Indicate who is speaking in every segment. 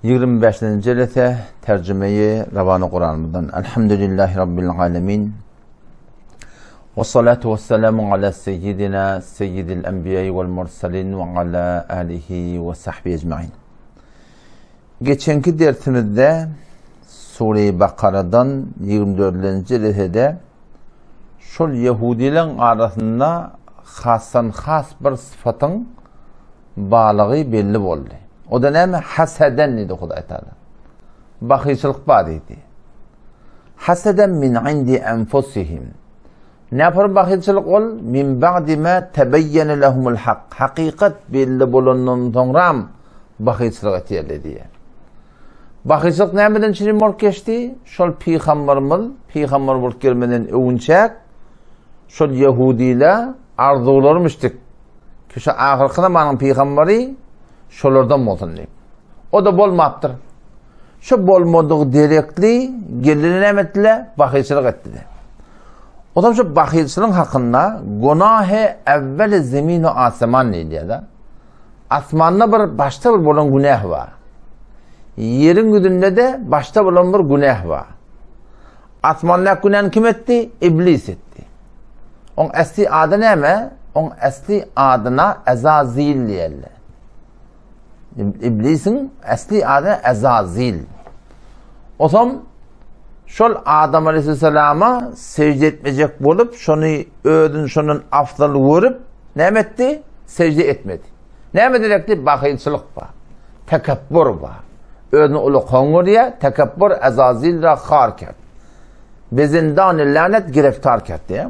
Speaker 1: 25. ete tercümeyi Ravan-ı Kur'an'dan. Elhamdülillahi Rabbil alemin. Ve salatu ve selamu ala seyyidina seyyidil enbiyayı vel mursalin ve ala alihi ve sahbihi ecmain. Geçenki dersimizde Sure-i Bakara'dan 24. etede şol Yahudilerin arasında has bir sıfatın bağlığı belli oldu. O da neymi? Haseden dedi Huday Teala. Bakıyçılık var dedi. Haseden min indi enfusihim. Ne yapar bakıyçılık ol? Min ba'di ma tebeyyene lehumul hak. Hakikat belli bulunun sonra bakıyçılık etiyeli diye. Bakıyçılık neyimden çiğnim olup geçti? Şol peygamber bulup gelmeden övünçek, şol Yahudiyle arzularmıştık. Kişi ahirkına manın peygamberi şolardan olsun deyip. O da bolmaptır. Şu bolmadığı direktli gelinin emetle bakıyçılık etti de. O da şu bakıyçılığın hakkında günahı evvel zemini aseman neydi da? Asmanda başta bir bolan günah var. Yerin güdünde de başta bolan bir günah var. Asmanlık günahını kim etti? İblis etti. Onun esli adı ne mi? Onun esli adına Ezazil diyelim. İblisin esli adı Ezazil. O zaman şol Adam Aleyhisselam'a secde etmeyecek bulup şunun afdalı vurup ne etti? Secde etmedi. Ne etti? Bakıyçılık var. Tekebbür var. Ödün ulu kongur diye tekebbür Ezazil ra khar ket. Bezindan-ı lanet gireftar ket diye.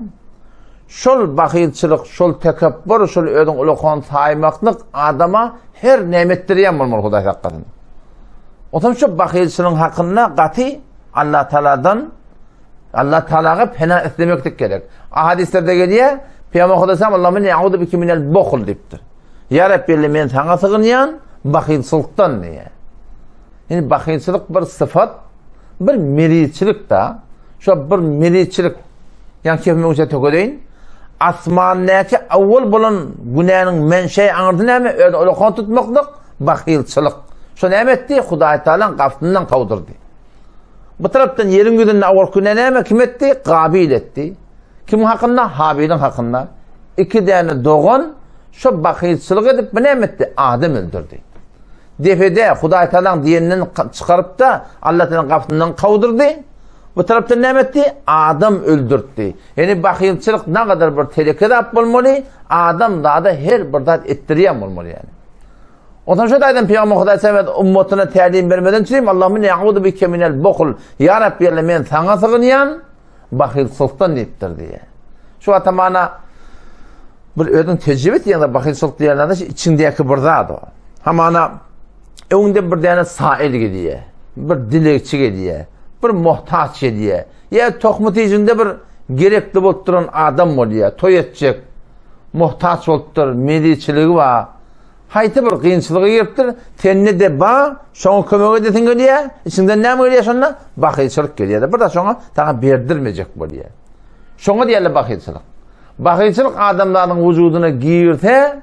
Speaker 1: Şol bakıyçılık, şol tekebbür, şol ödün ulu kon saymaklık adama her nimettiriyem olmalı Huday hakkında. O zaman şu bakıyçılığın hakkında katı Allah Teala'ya pena istemektik gerek. Hadislerde geliyor, Peygamber Hudasam Allah'ın ya'udu biki minel bokul deyiptir. Ya Rabbi men sana sığınayan bakıyçılıktan diye. Yani bakıyçılık bir sıfat, bir meriçilik da, şu bir meriçilik, yani kefime uçak tökedeyin, asmannaki avval bulan günahının menşei anırdı neymi? Öyle ulukan tutmaklık, bakıyçılık. Şu ne etti? Huday Teala'nın kaftından kavdurdu. Bu taraftan yerin güdünün avval günah neymi? Kim etti? Kabil etti. Kim hakkında? Habil'in hakkında. İki tane doğun, şu bakıyçılık edip ne etti? Adem öldürdü. Defede Huday Teala'nın diyeninden çıkarıp da Allah Teala'nın kaftından kavdurdu. Bu taraftan ne etti? Adam öldürttü. Yani bakıyçılık ne kadar bir tehlikede yapılmalı, Adam daha da her bir dağıt ettiriyem olmalı yani. O zaman şu daydan Peygamber Huday Semet ummetine talim vermeden çüreyim. Allah'ın ya'udu bike minel bokul. Ya Rabbi men sana sığınayan bakıyçılıktan deyiptir diye. Şu atamana bir ödün tecrübe et yani bakıyçılık diyenler de içindeki bir dağıt o. Hamana önünde bir tane sahil gidiyor. Bir dilekçi gidiyor. Bir muhtaç diye. Ya tohmut içinde bir gerekli bulutturan adam oluyor. Toy edecek. Muhtaç buluttur. Mediçiliği var. Hayti bir kıyınçılığı yaptır. Tenine de bağ. Şonu kömök edetin geliyor. İçinden ne mi geliyor şunla? Bakıyçılık geliyor. Burada şuna sana berdirmeyecek buluyor. Şunu diyelim bakıyçılık. Bakıyçılık adamların vücuduna girse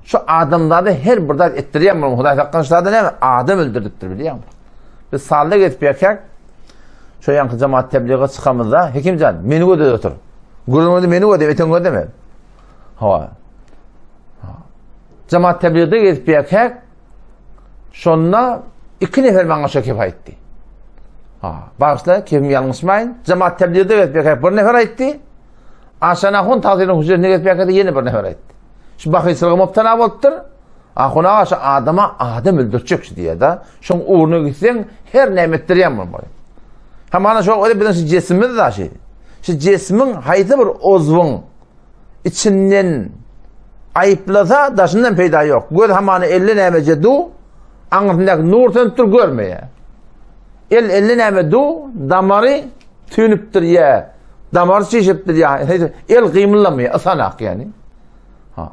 Speaker 1: şu adamları her burada ettiriyem mi? Huday hakkında ne mi? Adam öldürdüktür biliyor musun? Biz sağlık etip erkek şu yankı cemaat tebliğe çıkamızda hekimcan meni ödedi otur. Gurulmadı meni ödedi, eten ödedi. Hava. Cemaat tebliğe etip erkek şonuna 2 nefer bana şekip etti. Bağışla kefim yanlışmayın. Cemaat tebliğe etip erkek 1 nefer etti. Aşağına hun tazirinin huzuruna etip erkek yeni 1 nefer etti. Şu bakıyçılığı muptana bolttur. Ahuna aşağı adama Adem öldürecek diye da şun uğruna gitsen her nimettiriyem olmalı. Hemen şu öyle bir şey cismimiz de şey. Şu cismin haydi bir ozvun içinden ayıplasa daşından peyda yok. Göz hemen 50 nemece du anlatındaki nur tönüptür görmeye. 50 neme du damarı tünüptür ya. Damarı şişiptir ya. El kıymılamıyor. Asanak yani.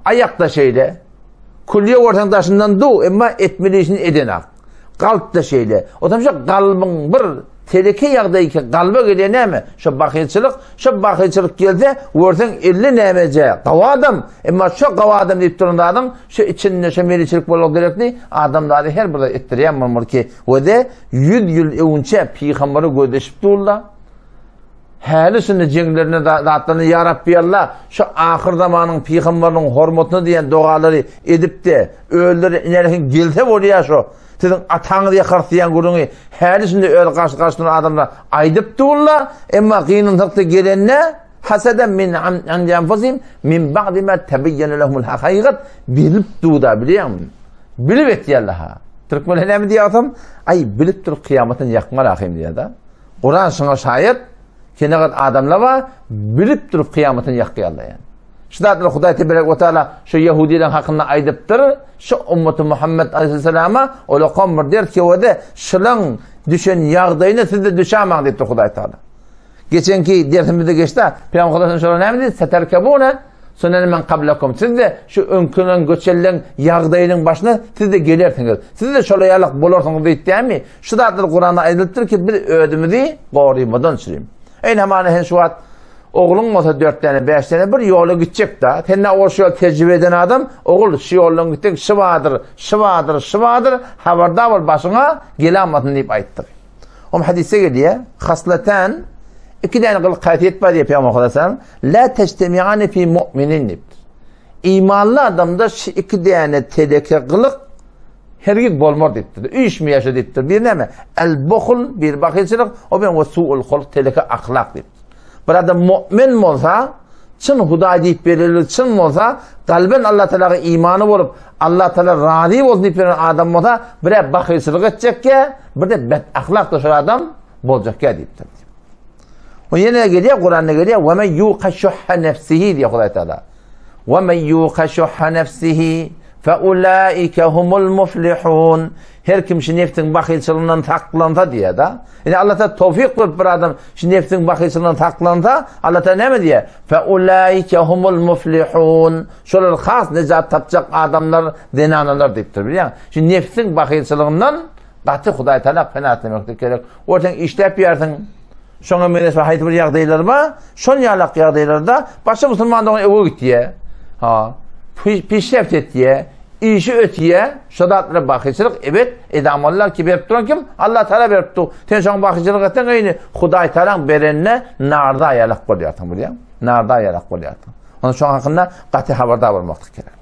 Speaker 1: Ayakta şeyle kulliye ortandaşından du ama etmeli işini edenak. Kalp da şeyle. O zaman şu kalbin bir Teleki yağdayı ki kalba geliyor ne mi? Şu bakıyçılık geldi, vursan 50 nemece. Qavadım. Ama şu qavadım deyip durunda adam, şu içinde şu meliçilik bolup gerekli, adamları her burada ettiriyen mamur ki, o da 100 yıl evunçe peygamber'i gödeşip durla. Hali sünnet cenglerine dağıtlarını ya Rabbi Allah, şu ahir zamanın peygamberinin hormatını diyen duaları edip de, öldürü inerken geldi oluyor şu. Sizin atanı diye karşılayan gurunu her şimdi öyle karşılayan adamlar aydıp dururlar. Ama kıyınlıkta gelenine haseden min anfusihim min ba'di ma tebeyyene lehumul hakikat bilip durda biliyor musun? Bilip etti Allah'a. Türkmen ne mi diye adam? Ay bilip dur kıyametin yakma rahim diye da. Kur'an sana şayet ki ne kadar adamlar var bilip dur kıyametin yakı Allah yani. Şidatlı Huday Tebarek ve Teala şu Yahudilerin hakkında aydıptır. Şu ümmeti Muhammed Aleyhisselam'a öyle komur der ki o da şılın düşen yağdayını siz de düşemem deyiptir Huday Teala. Geçenki dersimizde geçti. Peygamber Aleyhisselam şöyle ne mi dedi? Seterkebune sunen men kablakum. Siz de şu önkünün göçellen yağdayının başına siz de gelirsiniz. Siz de şöyle yalak bulursunuz deyip değil mi? Şidatlı Kur'an'da aydıptır ki bir ödümüzü qoruymadan süreyim. Aynı hemen şu an oğlun olsa 4 tane 5 tane bir yola gidecek da. Seninle o yol tecrübe eden adam oğul şu yoldan gittik şıvadır haberda var başına gelemadın deyip ayttık. O hadise geliyor. Hasleten 2 tane kılık kayfiyet var diye Peygamber Aleyhisselam la teçtemi'ane fi mu'minin deyiptir. İmanlı adamda şu 2 tane teleke kılık hergit bolmor deyiptir. Üç mü yaşa deyiptir. Bir ne mi? El bukhul bir bakıcılık o ben ve su'ul hulk teleke ahlak deyiptir. Bir adam mümin olsa, çın Huday deyip verilir, çın olsa, kalben Allah Teala'ya imanı olup, Allah Teala razı olsun deyip veren adam olsa, bir de bakıcılık edecek ki, bir de bed ahlak dışı adam olacak ki deyiptir. O yine geliyor, Kur'an'da geliyor, وَمَنْ يُوقَ شُحَّ نَفْسِهِ diyor Huday Teala. وَمَنْ يُوقَ شُحَّ نَفْسِهِ فَاُولَٰئِكَ هُمُ الْمُفْلِحُونَ. Her kim şu nefsin bakıyçılığından taklansa diye da. Yani Allah Teala tevfik kılıp bir adam şu nefsin bakıyçılığından taklansa Allah Teala ne mi diye? فَاُولَٰئِكَ هُمُ الْمُفْلِحُونَ. Şöyle khas necat tapacak adamlar, denanalar deyiptir biliyor musun? Şu nefsin bakıyçılığından katı Huday Teala fena etmemektir gerek. Ortadan işlep yersin. Şuna menes ve hayatı bir yağdaylar var. Şun yağlak yağdaylar da başka Müslümanların eve gitti. Ha. Pişreft ettiye, işi ötüye, şudatlara bakıcılık, evet, edamallar ki verip duran kim? Allah Teala verip dur. Sen şuna bakıcılık etten aynı Huday Teala'nın berenine narda ayalak koyuyatın buraya. Narda ayalak koyuyatın. Onun şu an hakkında katı haberdar olmaktık gerek.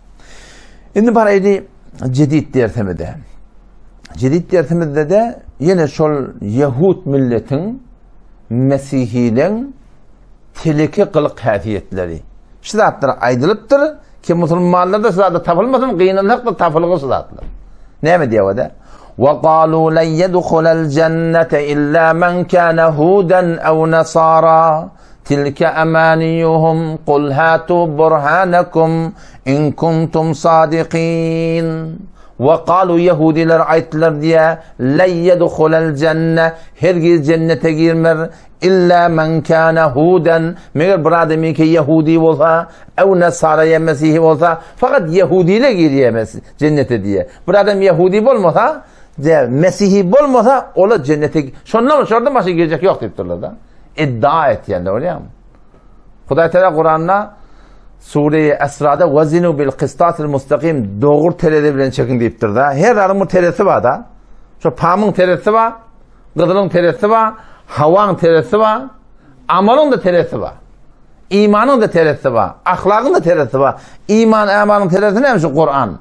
Speaker 1: Şimdi paraydı cedid dertemede. Cedid dertemede de yine şol Yahud milletin Mesihinin teleki kılık hafiyetleri. Şudatlara aydılıptır. Ki Müslümanlar da sıratta tapılmasın, kıyınlık da tapılgı sıratlar. Ne mi diyor o da? وَقَالُوا لَنْ يَدْخُلَ الْجَنَّةَ إِلَّا مَنْ كَانَ هُودًا أَوْ نَصَارًا تِلْكَ أَمَانِيُّهُمْ قُلْ هَاتُوا بُرْهَانَكُمْ إِنْ كُنْتُمْ صَادِقِينَ وَقَالُوا Yahudiler ayettiler diye لَنْ يَدْخُلَ الْجَنَّةَ hergiz cennete girmer İlla men kana huden meğer bir adamı ki Yahudi olsa ev Nasara'ya Mesih'i olsa fakat Yahudi ile giremez cennete diye. Bir adam Yahudi olmasa Mesih'i olmasa ola cennete şundan başka girecek yok deyiptirler da. İddia et yani öyle mi? Huday Teala Kur'an'da Sure-i Esra'da vazinu bil kıstasil mustakim doğru terede bilen çekin deyiptir da. Her adamın teresi var da. Şu pamın teresi var, gıdılın teresi var, havan teresi var, amalın da teresi var. İmanın da teresi var, ahlakın da teresi var. İman, amalın teresi neymiş? Kur'an.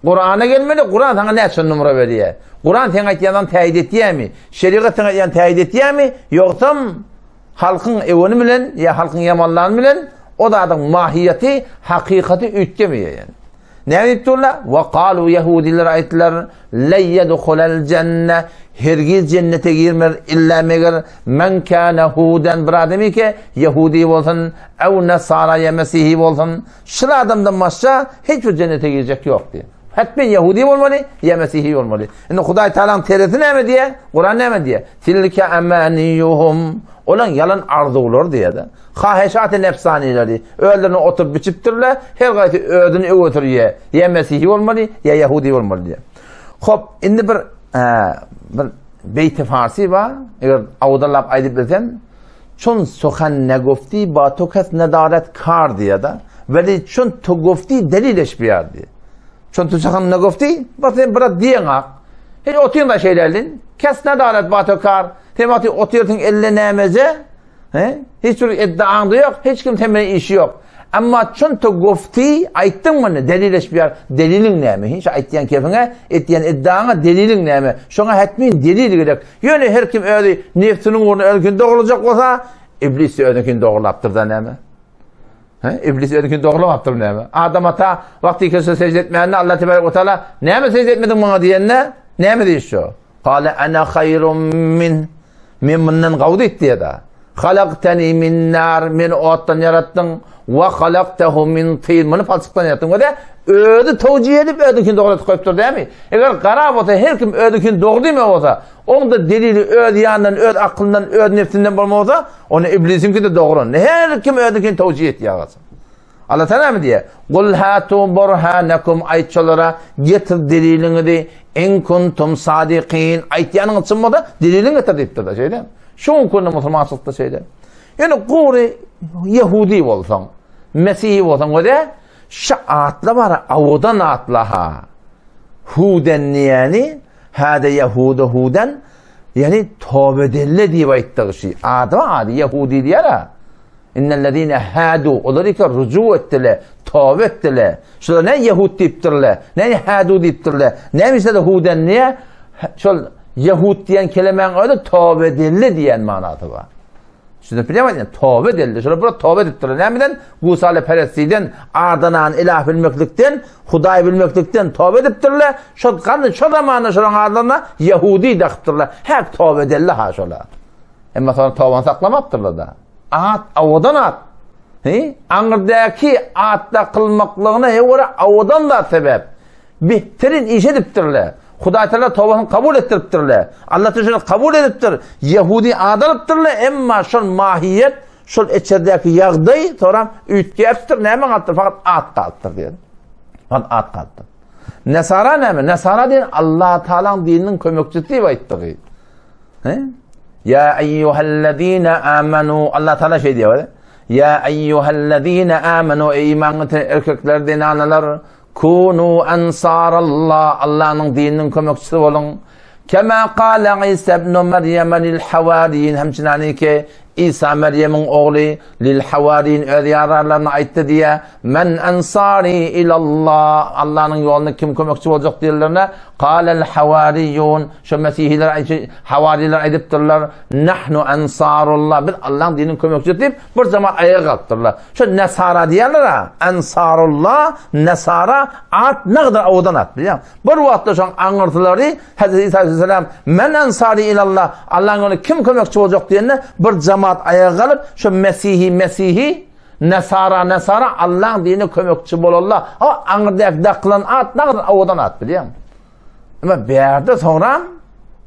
Speaker 1: Kur'an'a gelmedi, Kur'an sana ne için numara veriyor? Kur'an sana yandan teyit ettiği mi? Şeriat sana yandan teyit ettiği mi? Yoksa halkın evini bilen ya halkın yamallarını bilen o da adam mahiyeti, hakikati ütkemiyor yani. Ne deyiptirler? وَقَالُوا Yahudiler ayettiler لَنْ يَدْخُلَ الْجَنَّةِ hergiz cennete girmer illa meğer men kâne huden bir adamı ki Yahudi olsun ev Nasara'ya Mesih'i olsun şu adamdan başka hiçbir cennete girecek yok diye. Hatmen Yahudi olmalı ya Mesih'i olmalı. Şimdi Huday Teala'nın tereti ne mi diye? Kur'an ne mi diye? Tilke emaniyuhum olan yalan arzular diye de. Haheşat-ı nefsanileri. Öğlerine oturup biçiptirler. Her gayeti öğdünü öğütürüyor. Ya Mesih'i olmalı ya Yahudi olmalı diye. Hop, şimdi bir Beyti Farsi var. Eğer avudallap aydıp desem çun sokan ne gofti ba tokas nedaret kar diye da veli çun to gofti delileş bir yer diye. Çun to sokan ne gofti basın bırak diyen hak. Hiç otuyun da şeylerlin. Kes nedaret ba tokar. Temati otuyordun elle nemeze. Hiç bir iddian da yok. Hiç kim temeli işi yok. Ama çun to gofti ayttın mı ne delileş bir yer. Delilin ne mi? Hiç ayttiyen kefine ettiyen iddiana delilin ne mi? Şuna etmeyin delil gerek. Yani her kim öyle neftinin uğruna ölkün doğrulacak olsa İblis ölkün doğrulaptır da ne mi? İblis ölkün doğrulaptır ne mi? Adam ata vakti kese secde etmeyenine Allah Tebarek ve Teala ne mi secde etmedin bana diyenine ne mi diyor şu? Kale ana hayrun min bundan gavdu etti ya da. Halaktani min nar min ottan yarattın ve halaktahu min tin. Bunu falsıktan yarattın ve de ödü tevcih edip ödükün doğru koyuptur değil mi? Eğer karar olsa her kim ödükün doğru değil mi olsa onun da delili öd yanından, öd aklından, öd nefsinden bulma olsa onu iblisinki de doğru. Her kim ödükün tevcih et yağasın. Allah Teala mı diye? Kul hatu burhanakum aytçalara getir delilini de in kuntum sadiqin. Aytyanın çıkmadı delilini getir deyiptir da şeyden. Şun konu Müslümanlıkta şeyden. Yani kuri Yahudi olsan, Mesih olsan o da şu atla var avudan atla ha. Huden yani hada Yahuda huden yani tövbe delle diye ayttığı şey. Adı Yahudi diye la. İnnellezine hadu onları ki rücu ettiler, tövbe ettiler. Şöyle ne Yahud deyiptirler, ne hadu deyiptirler. Ne mesela huden niye? Şöyle Yahud diyen kelimenin öyle tövbe delle diyen manatı var. Şimdi bilemedin tövbe deldi. Şöyle burada tövbe ettiler. Neden? Gusale perestiden, ardanan ilah bilmeklikten, Huday bilmeklikten tövbe ettiler. Şu zamanında şunun ardına Yahudi dektirler. Hep tövbe deldi ha şöyle. Ama sonra tövbe saklamaptırlar da. At, avudan at. Anırdaki atta kılmaklığına göre avudan da sebep. Bitirin iş ediptirler. Huday Teala tövbesini kabul ettiriptirler. Allah Teala kabul ediptir. Yahudi adalıptırlar. Ama şun mahiyet, şun içerideki yağdayı sonra ütke ettir. Ne hemen attır? Fakat at kalktır diyor. Fakat at kalktır. Nesara ne mi? Nesara diyen Allah Teala'nın dininin kömekçisi ve ittiği. Ya eyyühellezine amenu. Allah Teala şey diyor. Ya eyyühellezine amenu. Ey iman erkekler dinaneler. Kunu ensarallah. Allah'ın dininin kömekçisi olun. Kema kâle İsa ibn Meryem'e lil havariyin. Hemçinani ki İsa Meryem'in oğlu lil havariyin ödiyarlarına ayıttı diye men ensari ilallah. Allah'ın yoluna kim kömekçi olacak diyorlarına. Kâlel havariyun. Şu Mesihliler, havariler ayıptırlar. Nahnu ensarullah. Biz Allah'ın dininin kömekçi deyip bir zaman ayağa kalktırlar. Şu Nesara diyorlar ha. Ensarullah, Nesara at ne kadar avudan at. Biliyor musun? Bir vakitte şu an anırtıları Hazreti İsa Aleyhisselam men ensari ilallah. Allah'ın yoluna kim kömekçi olacak diyenler bir cemaat ayağa kalıp şu Mesih'i Nesara Allah'ın dinine kömekçi bolurlar. O anırdak dakılan at ne kadar avudan at biliyor musun? Ama bir yerde sonra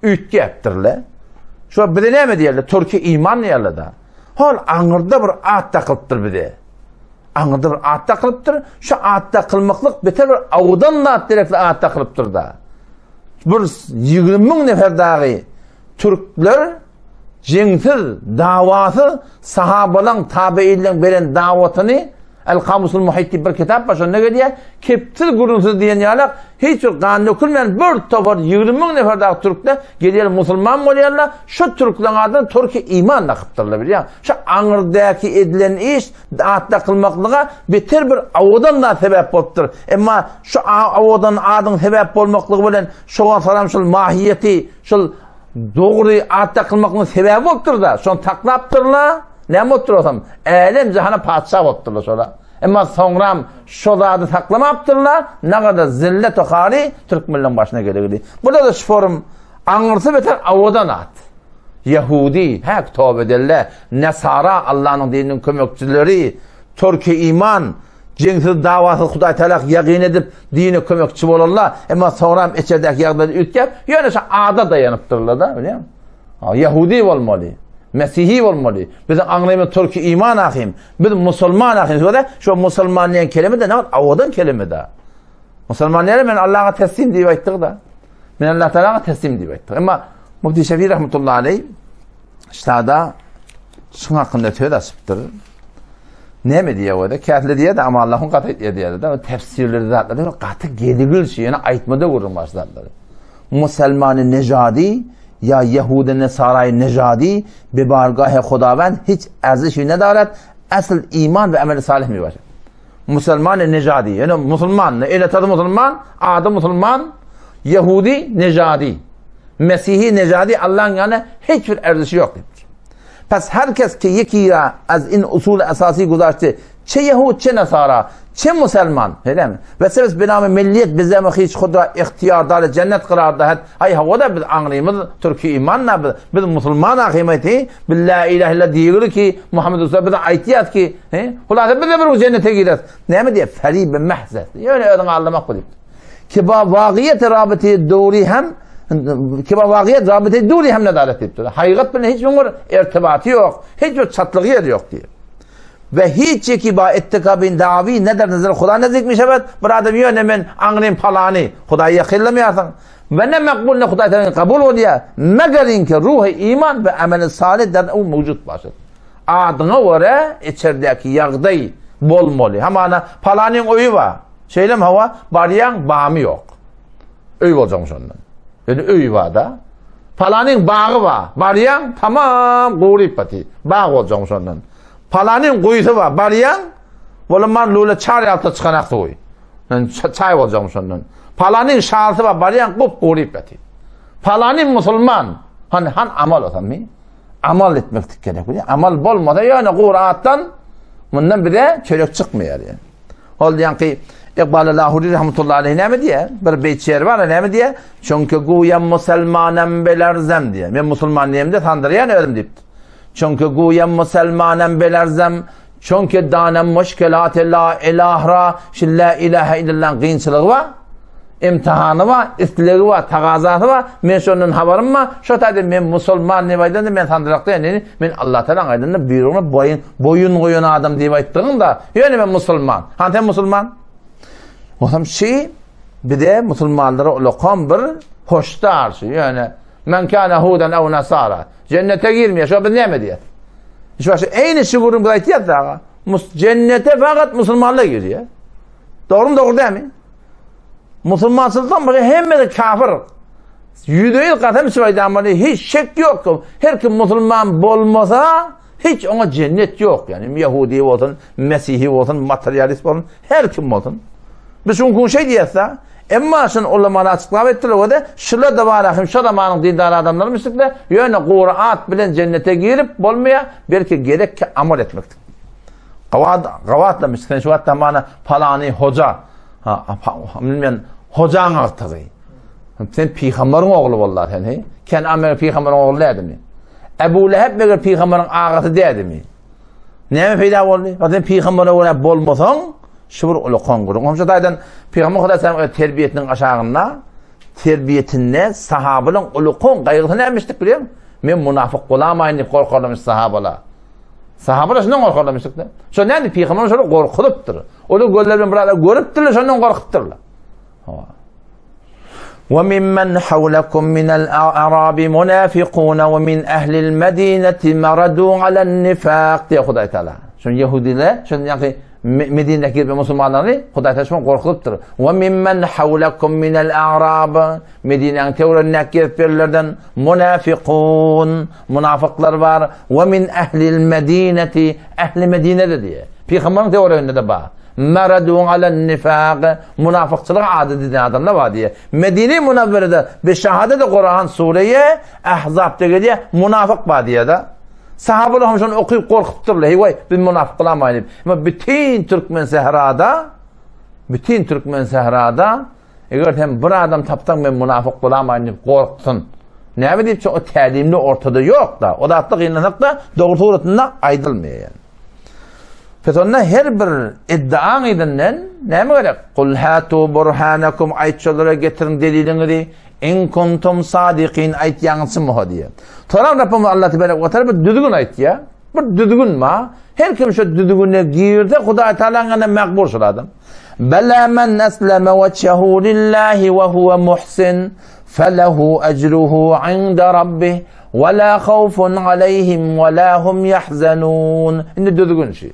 Speaker 1: ütke ettirler. Şu bir de ne mi diyorlar? Türkiye iman diyorlar da. Hol anırda bir at takılıptır bir de. Anırda bir at takılıptır. Şu at takılmaklık biter bir avudan da at direktli at takılıptır da. Bir 20.000 nefer dahi Türkler censiz davası sahabalan tabiinden veren davatını El-Kamusul Muhitti bir kitap başında ne diyor? Kepsiz gurunsuz diyen yalak hiç kan dökülmeyen bir tofar 20.000 nefer daha Türk'te geliyor Müslüman oluyorlar. Şu Türk'lerin adını Türkiye imanla kıptırlar biliyor musun? Şu anırdaki edilen iş dağıtta kılmaklığa bitir bir avudan da sebep oluptur. Ama şu avudan adın sebep olmaklığı bilen şu an salam şu mahiyeti şu doğru dağıtta kılmaklığın sebebi oluptur da şu an taklaptırlar. Ne mutlu olsam? Elem cihana padişah olupturlar sonra. Ama sonra şu adı saklamaptırlar. Ne kadar zillet o hali Türk milletin başına gelir. Burada da şu forum anırsı beter avudan at. Yahudi, hak tövbe ederler. Nesara Allah'ın dininin kömekçileri. Türkiye iman. Censiz davası Huday Teala yakin edip dini kömekçi olurlar. Ama sonra içerideki yağları ütkep. Yani şu ağda dayanıptırlar da. Öyle mi? Yahudi olmalı. Mesihî olmalı. Bizim anlayımız Türkiye iman ahim. Bizim Müslüman ahim. Şu Müslümanlayan kelime de ne var? Avudan kelime de. Müslümanlayan ben Allah'a teslim diye ayttık da. Ben Allah Teala'ya teslim diye ayttık. Ama Mufti Şafii rahmetullahi aleyh ştada şun hakkında söz asıptır. Ne mi diye o da? Kâhli diye de ama Allah'ın katı diye de tefsirleri zatları katı gedigül şey yani aytmada vurur başlarları. Müslüman-ı Necadi ya Yahudi Nesara'yı Necadi bir bargah-ı Xudavand hiç erzişi nedaret asıl iman ve amel salih mi var? Müslüman-ı Necadi yani Müslüman ile tadı Müslüman adı Müslüman Yahudi Necadi Mesihî Necadi Allah'ın yani hiçbir erzişi yok. Pes herkes ki yekiya az in usul esası guzarttı. Çe Yahud, çe Nesara, çe Müslüman. Öyle mi? Ve sebep binamı milliyet bize mi hiç kudra ihtiyarda cennet kararda. Ay havada biz anlayımız Türkiye imanla biz Müslüman akimeti billah ilahe illa diyor ki Muhammed Usta bize aytiyat ki hulasa bize bir cennete gideriz. Ne mi diye? Ferib mehzet. Yani öyle anlamak bulayım. Kiba vakiyet rabıtı doğru hem kiba vakiyet rabıtı doğru hem nedalet ettir. Hakikat bile hiçbir irtibatı yok. Hiçbir çatlığı yer yok diye. Ve hiç kiba ittikabin davi ne der nazar Huda ne zikmiş evet. Bir adam yönemin anlayın palani. Huda'yı yakınlamayasın. Ve ne mekbul ne Huda'yı kabul oluyor. Megerin ki ruhu iman ve amel salih der o mevcut başır. Adına göre içerideki yağdayı bol moli. Hemen palanın oyu var. Şeylem hava bariyan bağımı yok. Öy olacakmış ondan. Yani öy var da. Palanın bağı var. Bariyan tamam gurip pati. Bağ olacakmış ondan. Palanın kuyusu var. Bariyan voleman lule çare altı çıkanak oy. Yani çay olacakmış ondan. Palanın şahsı var. Bariyan kup gurip pati. Palanın Müslüman. Hani amal olsan mı? Amal etmek gerek. Amal bolmadı yani Kur'an'dan bundan bir de çörek çıkmıyor yani. Oldu yani ki İkbal-ı Lahuri rahmetullahi aleyh ne mi diye? Bir beyt şiir var ne mi diye? Çünkü güya Müslümanem belerzem diye. Ben Müslümanlıyım de Tanrı'ya ölüm deyip. Çünkü güya Müslümanem belerzem. Çünkü danem müşkilat-ı la ilahra. Şimdi la ilahe illallah kıyınçılığı var. İmtihanı var, istiliği var, tagazatı var. Ben şunun haberim var. Şu tadı ben Müslüman ne baydan da ben Tanrı'da yani ben Allah Teala'nın aydınlığı buyruğuna boyun koyun adam diye bayttığım da yani ben Müslüman. Hantem Müslüman. O zaman bir de Müslümanlara ulukan bir hoştar şey yani men kâne huden ev nasara cennete girmiyor. Şu an ne mi diye? Şu an aynı şuurun bir ihtiyat da cennete fakat Müslümanlar giriyor. Doğru mu doğru değil mi? Müslümansızdan bakın hem de kafir. %100 katem söyleyeceğim hiç şek yok. Her kim Müslüman olmasa hiç ona cennet yok yani Yahudi olsun, Mesih'i olsun, materyalist olsun, her kim olsun. Biz şunu şey diyese, emma şun ulamalar açıklama ettiler o da şöyle de var ahim şu zamanın dindar adamları müslikle yani Kur'an bilen cennete girip olmaya belki gerek ki amel etmektir. Gavatla müslikle şu hatta bana falani hoca bilmeyen hocan artığı. Sen peygamberin oğlu vallahi sen. Ken amel peygamberin oğlu dedi mi? Ebu Leheb bir peygamberin ağası dedi mi? Ne mi peyda oldu? Zaten peygamberin oğlu bolmasan şubur ulu kongurun. Onun için daydan peygamber kadar sen terbiyetinin aşağında terbiyetinle sahabenin ulu kong gayrıtını emmiştik biliyor musun? Men münafık olamayın diye korkarlamış sahabeler. Sahabeler şundan korkarlamıştık da. Şu neydi peygamber şöyle korkuluptur. Onu gözlerden burada görüptürler şundan korkutturlar. وَمِمَّنْ حَوْلَكُمْ مِنَ الْأَعْرَابِ مُنَافِقُونَ وَمِنْ أَهْلِ الْمَد۪ينَةِ مَرَدُوا عَلَى النِّفَاقِ diye Huday Teala. Şunu Yahudiler, şunu yani Medine'deki Müslümanları Huday Teala şunu korkuluptur. وَمِمَّنْ حَوْلَكُمْ مِنَ الْأَعْرَابِ Medine'nin teorilerindeki kafirlerden münafıkun, münafıklar var. وَمِنْ أَهْلِ الْمَد۪ينَةِ Ehli Medine'de diye. Peygamberin teorilerinde de var. Meradun alen nifaq münafıkçılık adeti adamlar var diye. Medine Münevvere'de ve şehadet Kur'an sureye Ahzab'da geliyor münafık var diye de. Sahabeler hem şunu okuyup korkutturlar. Hey vay biz münafık olamayız. Ama bütün Türkmen Sehra'da eğer hem bir adam taptan ben münafık olamayız korksun. Ne mi deyip o talimli ortada yok da. O da hatta kıyınasak da doğru tuğratında aydılmıyor yani. Sonra her bir iddia edilen ne mi gerek? Kul hatu burhanakum ayetçilara getirin delilini in kuntum sadiqin ayet yanlısı mı diye. Sonra Rabbim Allah Teala ve Teala bir düzgün ayet ya. Bir düzgün ma. Her kim şu düzgüne girdi Huda Teala'nın makbul şuladım. Bela men aslama vecehu lillahi ve huve muhsin فَلَهُ أَجْرُهُ عِنْدَ رَبِّهِ وَلَا خَوْفٌ عَلَيْهِمْ وَلَا هُمْ يَحْزَنُونَ. Şimdi düzgün şey.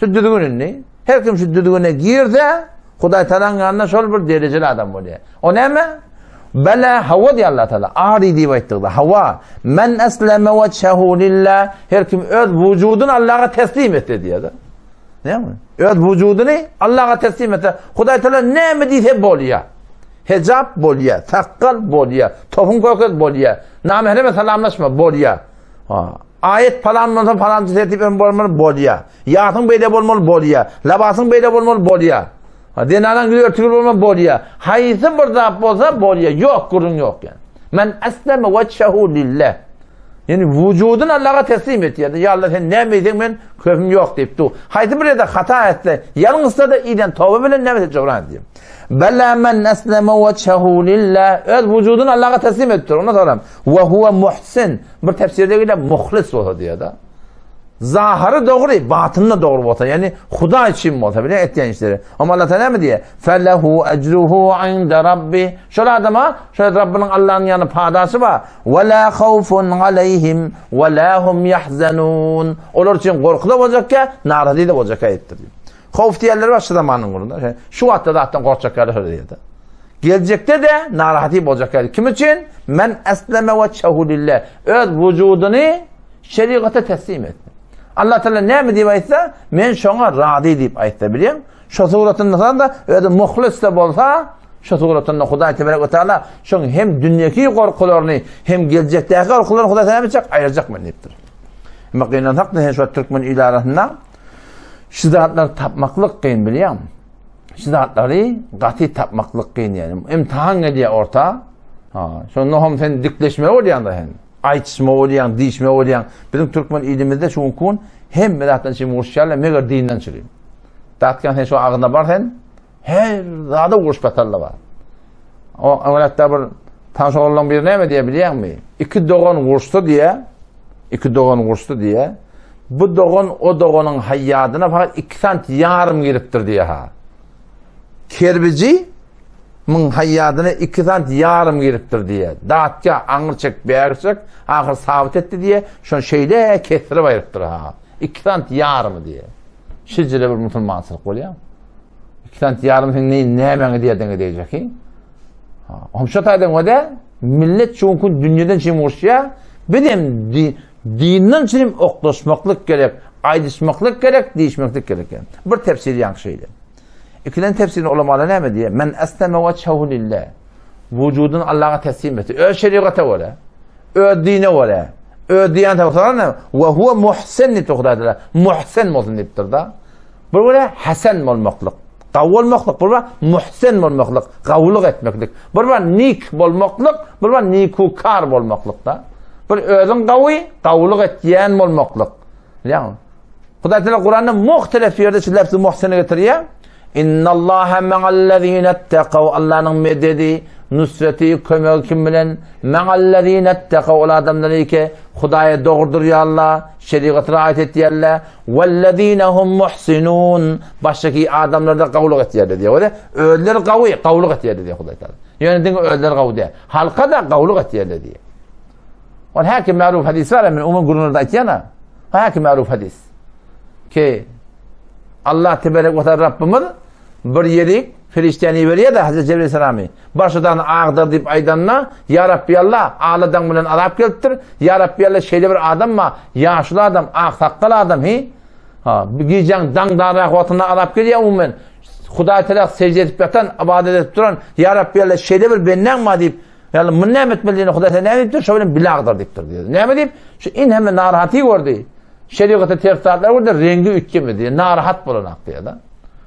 Speaker 1: Şu düzgün ne? Her kim şu düzgüne girse Huday Teala'nın yanına şöyle bir dereceli adam oluyor. O ne mi? Bela hava diye Allah Teala. Ağrı diye bayttığı hava. Men esleme veçhehu lillah. Her kim öz vücudunu Allah'a teslim etti diye de. Ne mi? Öz vücudunu Allah'a teslim etti. Huday Teala ne mi diye boluyor. Hecap boluyor. Takkal boluyor. Tofun kokat boluyor. Namahreme selamlaşma boluyor. Ayet falan falan tertip boluyor. Yatın beyde bolmalı boluyor. Labasın beyde bolmalı boluyor. Dinadan gülüyor, tükür olma boluyor. Hayısı bir zat olsa boluyor. Yok, kurun yok yani. Men esleme veçhehu lillah. Yani vücudun Allah'a teslim et. Ya Allah sen ne miysin ben köfüm yok deyip du. Haydi bir de hata etti. Yalnızsa da iyiden tövbe bile ne edecek Kur'an diyeyim. Bela men esleme veçhehu lillah. Evet vücudun Allah'a teslim ettir. Ona soram. Ve huve muhsin. Bir tefsirde göre muhlis olsa diyor da. Zahırı doğru, batınına doğru olsa. Yani Huda için olsa bile ettiğin işleri. Ama Allah Teala mı diye? فَلَهُ اَجْرُهُ عِنْدَ رَبِّهِ. Şöyle adama, şöyle Rabbinin Allah'ın yanı padası var. وَلَا خَوْفٌ عَلَيْهِمْ وَلَا هُمْ يَحْزَنُونَ. Onlar için korku da olacak ya, narazi de olacak ayettir. Havf diyenleri var şu zamanın kurunda. Şu vatta da hatta korkacak yerler diye de. Gelecekte de narahati olacak yerler. Kim için? Men esleme veçhehu lillah. Öz vücudunu şeriata teslim et. Allah Teala ne mi deyip aytsa, men şoňa rady deyip aytsa bilýän. Şo suratynda da öýde muhlis de bolsa, şo suratynda Hudaý Tebaraka ve Teala şoň hem dünýäki gorkularyny hem geljekdäki gorkularyny Hudaý Teala biçak aýyrjak men diýipdir. Maqynan hakda şu Türkmen ilarasynda şu zatlar tapmaklyk kyn bilýän. Şu zatlary gaty tapmaklyk kyn ýani. İmtihan edýär orta. Şonu hem sen dikleşme bolýanda hen. Aytışma olayan, dişme olayan. Bizim Türkmen ilimizde şu unkun hem medattan şey murşiyarla meğer dininden çürüyüm. Dağıtken sen şu ağında var sen her dağda uğruş batarla var. O hatta bir tanış olan bir ne mi diye biliyor musun? İki doğan uğruştu diye bu doğan o doğanın hayatına fakat 2 sant yarım giriptir diye ha. Kerbici Mın hayatına 2 sant yarım giriptir diye. Dağıtça anır çek, beğer çek, ahir sabit etti diye. Şun şeyle kesiri bayırıptır ha. 2 sant yarımı diye. Şicile bir musulmansılık oluyor. 2 sant yarım sen ne hemen diye diyecek ki. Homşataydan o da millet çoğunkun dünyadan çim uğraşıyor. Benim dininden çim oklaşmaklık gerek, aydışmaklık gerek, değişmeklik gerek. Bir tefsiri yank şeyle. İkilen tefsirin ulamalar ne mi diye? Men esleme veçhehu lillah. Vücudun Allah'a teslim etti. Ö şeriata vere. Ö dine vere. Ö diyante vere. Ve huve muhsen ni tuğdadılar. Muhsen molun diptir da. Böyle hasen molmaklık. Kavulmaklık. Böyle muhsen molmaklık. Kavuluk etmeklik. Böyle nik molmaklık. Böyle nikukar molmaklık da. Böyle özün kavi, kavuluk etyen molmaklık. Yani. Hudaý Teala Kur'an'da muhtelif yerde şu lafzı muhseni getiriyor. İnna Allaha ma'allezine ittaqav. Allah'ın mededi, nusreti, kömegi kim bilen? Ma'allezine ittaqav. O adamları ki Hudaýa doğrudur ya Allah, şeriatına riayet etdiýärler. Vellezine hum muhsinun. Başdaki adamlar da kavuluk etdiýärler diye. Öyle öller kavi, kavuluk etdiýärler diye Hudaý Teala. Yani dinle öller kavi diye. Halka da kavuluk etdiýärler diye. Ve hakim ma'ruf hadis var men umum gurunlarda aytýana. Hakim ma'ruf hadis. Ki Allah Tebaraka ve Teala Rabbimiz bir yerik ferişteni veriyor da Hazreti Cebrail Aleyhisselam'ı başıdan ağdır deyip aydanına Ya Rabbi Allah ağladan bilen Arap geltir Ya Rabbi Allah şeyde bir adam mı yaşlı adam ağ sakkalı adam bir giyeceksin dangdara vatına Arap geliyor umumen Hudaý Teala secde edip yatan ibadet edip duran Ya Rabbi Allah şeyde bir benden mi deyip yani münnem etmeliğine Hudaý Teala ne deyiptir şöyle bir ağdır deyiptir diyor. Ne mi deyip şu in hemen narahati gördü. Şeriatı tertipler orada rengi ütçemi diye narahat bulanak diye da.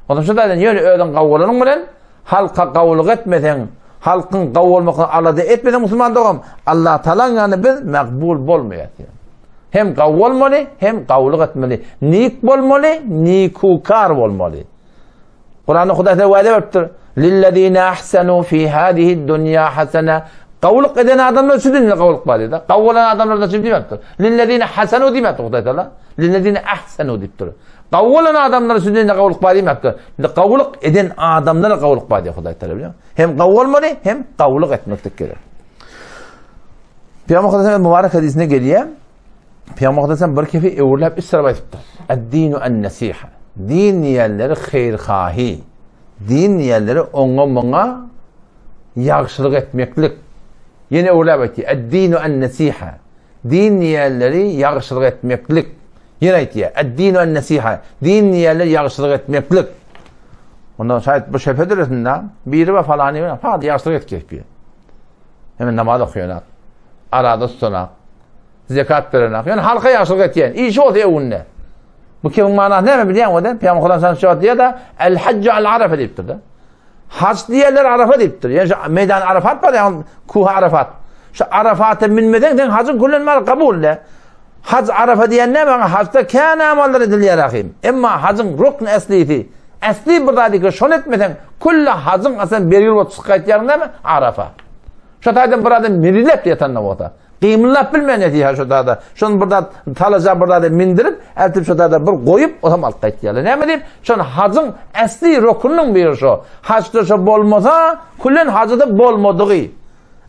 Speaker 1: Ondan sonra da yani öyle kavulunun bilen halka kavuluk etmeden halkın kavulmakını alada etmeden Müslüman doğum Allah Teala'nın yani biz makbul bolmayat yani. Hem kavulmalı hem kavuluk etmeli. Nik bolmalı, nikukar bolmalı. Kur'an'da Hudaý Teala vaade veripdir. Lillezine ahsanu fi hadihi dunya hasana Qawluq eden adamlar üçün dinle qawluq var dedi. Qawlan adamlar da şimdi demektir. Lillezine hasanu demektir Huday Teala. Lillezine ahsanu deyiptir. Qawlan adamlar üçün dinle qawluq var demektir. Qawluq eden adamlar qawluq var dedi Huday Teala biliyor musun? Hem qawwalmalı hem qawluq etmektir gerek. Peygamber Aleyhisselam mübarek hadisine geliyor. Peygamber Aleyhisselam bir kefi evurlab istirab aytibdir. Ad-dinu an-nasiha. Din yerleri xeyrxahi. Din yerleri oňa muňa yaxşılık etmeklik. Yine evurlab aytdi. Ad-dinu an-nasiha. Din yerleri yaxşılık etmeklik. Yine aytdi. Ad-dinu an-nasiha. Din yerleri yaxşılık etmeklik. Ondan şayet bu şefederesinde biri ve falanı hadi yaxşılık etmek. Hemen namaz okuyorlar. Arada tutunak. Zekat verenak. Yani halka yaxşılık etyen. İşi oldu evinde. Bu kimin manası ne mi biliyor musun? Peygamber Aleyhisselam şöyle diyor da el haccu al arafa deyiptir da. Hac diyenler arafa deyiptir. Yani meydan Arafat var ya kuha Arafat. Şu Arafat'a minmeden den hacın kullanmalı kabul le. Hac Arafa diyen ne var? Hacda kâne amallar ediliyor rahim. Ama hacın rukn esliydi. Esli buradaki şun etmeden kulla hacın aslında bir yıl çıkayt yerinde mi? Arafa. Şu taydan burada mirilep yatan navata. Qiyimlap bilmeyen etiyor şu da. Şunu burada talaca burada mindirip, eltip şu da bir koyup o zaman altta etiyorlar. Ne mi diyeyim? Şunu hacın esli rukunun biri şu. Hacda şu bolmasa, kullen hacda bolmadığı.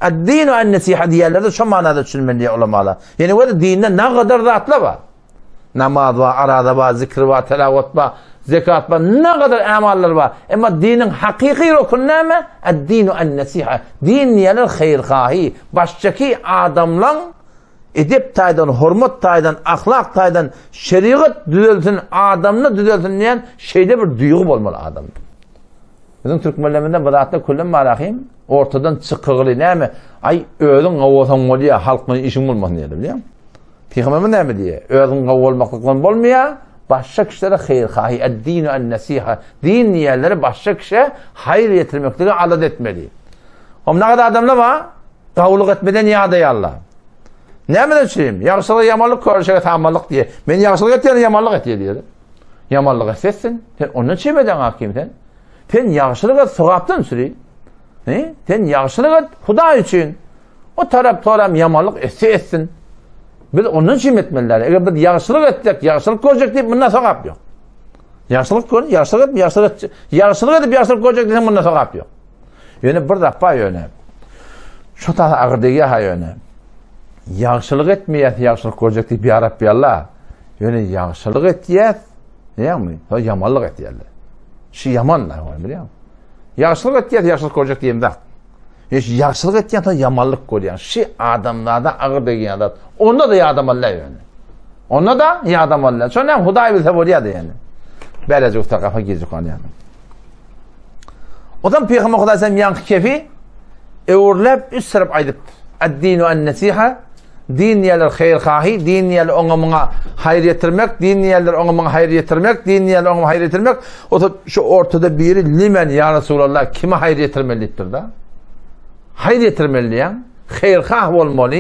Speaker 1: Ad-dinu an-nasiha diyorlar şu manada düşünmeli ulamalar. Yani o dinde ne kadar rahatla var. Namaz var, arada var, zikr var, telavat var, zekat var, ne kadar amallar var. Ama dinin hakiki rukun ne mi? Ad-dinu an-nasiha. Din yani xeyrxahi. Başçaki adamlan edip taydan, hurmat taydan, ahlak taydan, şeriat düzeltin, adamını düzeltin diyen şeyde bir duygu olmalı adamda. Bizim Türk milletinde bu da kullanma rahim. Ortadan çıkıgılı ne mi? Ay öğün qavatan oluyor, halkın işin olmasın diye biliyor musun? Peygamberimiz ne mi diye? Öğün qavvalmaklıktan olmuyor. Başka kişilere xeyrxahi. Ad-dinu an-nasiha. Din yerleri başka kişiye hayır getirmekliği adet etmeli. Ne kadar adamlar var? Qavluq etmeden yağda Allah. Ne mi de söyleyeyim? Yaxşılık yamanlık körüşe tamallık diye. Ben yaxşılık ettiğini yamanlık etiyor diyor. Yamanlık etsin. Sen onun çemeden hakimden. Sen yaxşılık et sogaptan sürü. Ne? Sen yaxşılık et Huda için. O taraf toram yamanlık etsin. Biz onun için etmeliler. Eğer biz yaxşılık ettik, yaxşılık koyacak deyip bundan sogap yok. Yaxşılık koyun, yaxşılık et, yaxşılık edip yaxşılık koyacak deyip bundan sogap yok. Yani bir defa yöne. Şu tarafı ağırdığı ha yöne. Yaxşılık etmeyet, yaxşılık koyacak deyip ya Rabbi Allah. Yani yaxşılık etiyet, ne mi? Yamanlık etiyerler. Şu yamanlar var biliyor musun? Yaxşılık etiyet, yaxşılık koyacak diyeyim de. Yaxşılık etken de yamanlık koyuyor. Şu adamlarda ağır degen adam. Onda da yadamallar yani. Onda da yadamallar. Sonra Huday bilse oluyordu yani. Böylece usta kafa gezdik onu yani. O zaman Peygamber Aleyhisselam yankı kefi evurlap üst sırap aydıp. Ad-dinu an-nasiha. Din yerler xeyrxahi. Din yerler ona muğa hayır getirmek. Din yerler ona muğa hayır getirmek. Din yerler ona hayır getirmek. O da şu ortada biri limen ya Resulallah kime hayır getirmelidir da? Hayır getirmeli yani. Xeyrxah olmalı.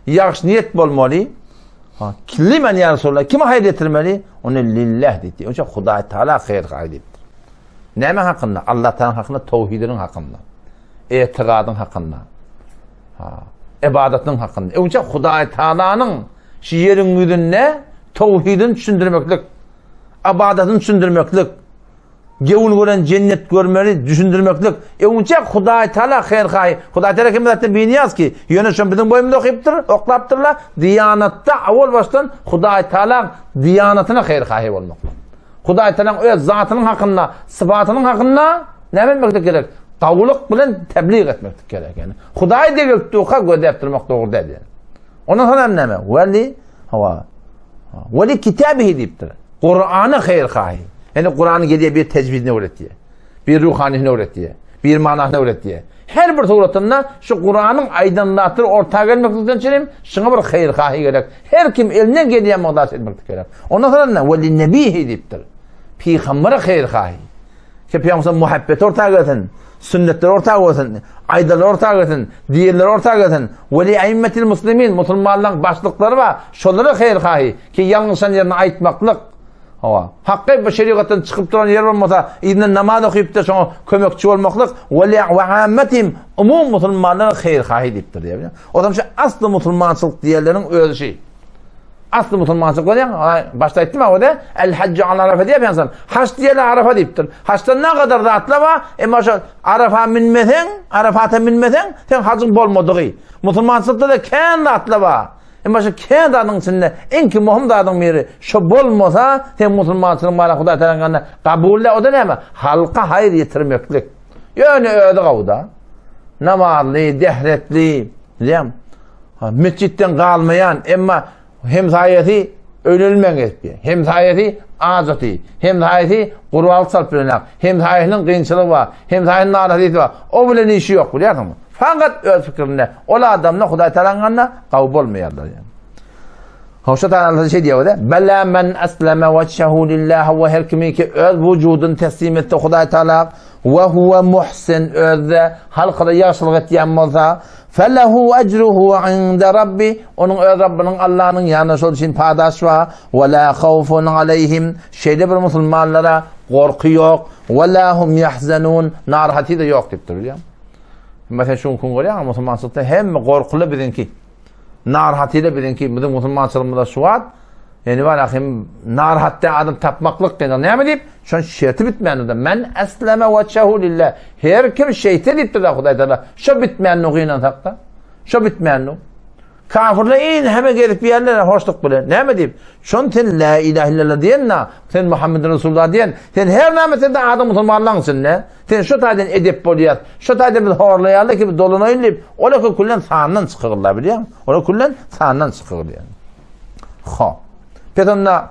Speaker 1: Yaxşı niyet olmalı. Limen ya Resulallah kime hayır getirmeli? Onu lillah dedi. Onun için Huday Teala xeyrxah dedi. Neyme hakkında? Allah Teala'nın hakkında, tevhidinin hakkında. İtikadın hakkında. İbadetin hakkında. Onun için Huday Teala'nın şiirin müdünne tevhidin düşündürmeklik. İbadetin düşündürmeklik. Gevul gören cennet görmeli düşündürmeklik. Onun için Huday Teala xeyrxahi. Huday Teala kim zaten biliyaz ki yönetişen bizim boyumda oklaptırlar. Diyanatta avval baştan Huday Teala diyanatına xeyrxahi olmak. Huday Teala'nın zatının hakkında, sıfatının hakkında ne bilmekte gerek? Qavluq bilen tebliğ etmekte gerek yani. Huday degil tuqa gödeptirmek doğru değil yani. Ondan sonra neme? Veli kitabihi deyiptir. Kur'an'ı xeyrxahi. Yani Kur'an'ı geliye bir tecvidini öğretiyor. Bir ruhanini öğretiyor. Bir manasını öğretiyor. Her bir suratında şu Kur'an'ın aydınlatır ortaya gelmekten çelim, şuna bir xeyrxahi gerek. Her kim elinden geliyen mağdası etmekte gerek. Ondan sonra ne? Veli nebihi deyiptir. Peygamber'e xeyrxahi. Ki Peygamber'e muhabbet ortaya gelsin. Sünnetler ortaya gelsin. Aydalar ortaya gelsin. Diğerler ortaya gelsin. Veli aimmetil muslimin. Müslümanların başlıkları var. Şunları xeyrxahi. Ki yanlışan yerine aitmaklık. Hava. Hakkı şeriattan çıkıp duran yer olmasa, idin namaz okuyup da şuna kömekçi olmaklık ve ammetim umum musulmanların hayır deyiptir diye. O zaman şu aslı musulmançılık diğerlerinin özü şey. Aslı musulmançılık var ya, başta ettim ha o da el haccı ala arafa diye yapıyorsan. Haç diyeler arafa deyiptir. Haçtan ne kadar da atlama, şu arafa minmesen, arafata minmesen, sen hacın bolmadığı. Musulmançılıkta da kendi atlama. Şu kendi adın içinde en ki muhim adın biri şu bolmasa sen musulmansının bana Huday Teala'nın kabulle o da ne mi? Halka hayır yetirmeklik. Yani öyle kavda. Namazlı, dehretli, mescitten kalmayan ama hem sayeti ölülmen etmiyor. Hem sayeti azatı, hem sayeti kurval salpırınak, hem sayetinin kıyınçılığı var, hem sayetinin naraziyeti var. O bile işi yok biliyor musun? Fakat öz fikrine, ola adamla Huday Teala'nın kavub olmayarlar yani. Hoşça Teala şey diyor da, bela men aslama veccehu lillah ve her kimi ki öz vücudun teslim etti Huday Teala ve huve muhsin özde halkada yaşlılık ettiyen olsa felehu ecruhu inde Rabbi onun öz Rabbinin Allah'ın yanına sol için paydaş var ve la khawfun aleyhim şeyde bir musulmanlara korku yok ve la hum yahzanun narhati de yok deyip duruyor. Mesela şunu görüyor musun musulmançılıkta hem korkulu bizimki narhatiyle bizimki bizim musulmançılığımızda şu var yani var akım narhatta adım tapmaklık denir ne mi deyip şu an şerti bitmeyen de men esleme veccehu lillah her kim şeytan deyip de Huday Teala şu bitmeyen nuğuyla takta şu bitmeyen nuğ kafirle in hemen gelip bir yerlere hoşluk bile ne mi deyip şun sen la ilahe illallah diyen na sen Muhammed Resulullah diyen sen her namete de adım musulmanlansın ne sen şu tayden edip boliyat şu tayden bir horlayalı ki bir dolunayın deyip ola ki kullen sağından çıkırlar biliyor musun? Ola kullen sağından çıkırlar yani. Petonda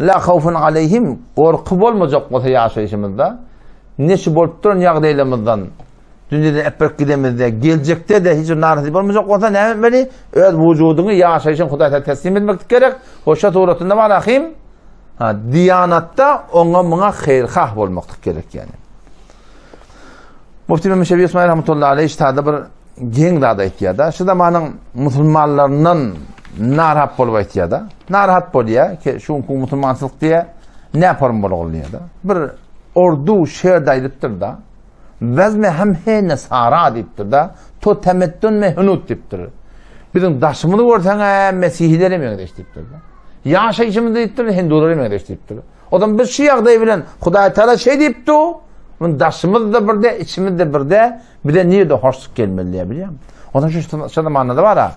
Speaker 1: la khawfun aleyhim korku olmayacak olsa yaşayışımızda neşi bolup duran yağdaylamızdan dünyada epek gidemizde gelecekte de hiç narazı olmayacak olsa ne etmeli? Öz vücudunu yaşayışın Huday'a teslim etmek gerek. Hoşça tuğratında var akım diyanatta ona buna hayırhah olmak gerek yani. Mufti Mehmet Şefi İsmail rahmetullahi aleyh iştihada bir gen dağda ihtiyada. Şu zamanın musulmanlarının narahat bolup ihtiyada. Narahat boluya ki şu musulmançılık diye ne yaparım bolu oluyor da. Bir ordu şehirde ediptir da. Vezme hem he nesara deyiptir da. To temettün me hünut deyiptir. Bizim daşımını görsen Mesihilere mi deyiptir da. Yaşayışımı deyiptir Hinduları mı deyiptir. O zaman biz Şia'da bilen Huday Teala şey deyipti o. Daşımız da bir de, içimiz de bir de, bir de niye de hoşluk gelmeli biliyor musun? O zaman şu zamanlarda var ha,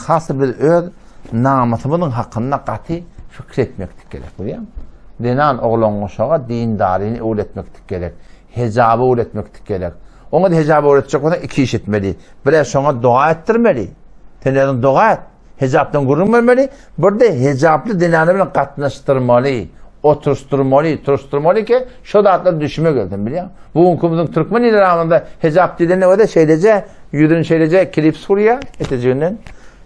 Speaker 1: khası bir öz namatımızın hakkında katı fikretmektik gerek biliyor musun? Dinan oğlan uşağa dindarini öğretmektik gerek, hecabı öğretmektik gerek. Ona da hecabı öğretecek olan iki iş etmeli. Bire sonra dua ettirmeli. Tenlerden dua et, hecaptan gurur vermeli. Bir de hecaplı dinanı katlaştırmalı. Oturtturmalı ki şu da atlar düşüme geldim biliyor musun? Bu hukumumuzun Türkmen ilerhamında hecap dilini o da şeylece, yüzünün şeylece kilip Suriye eteceğinden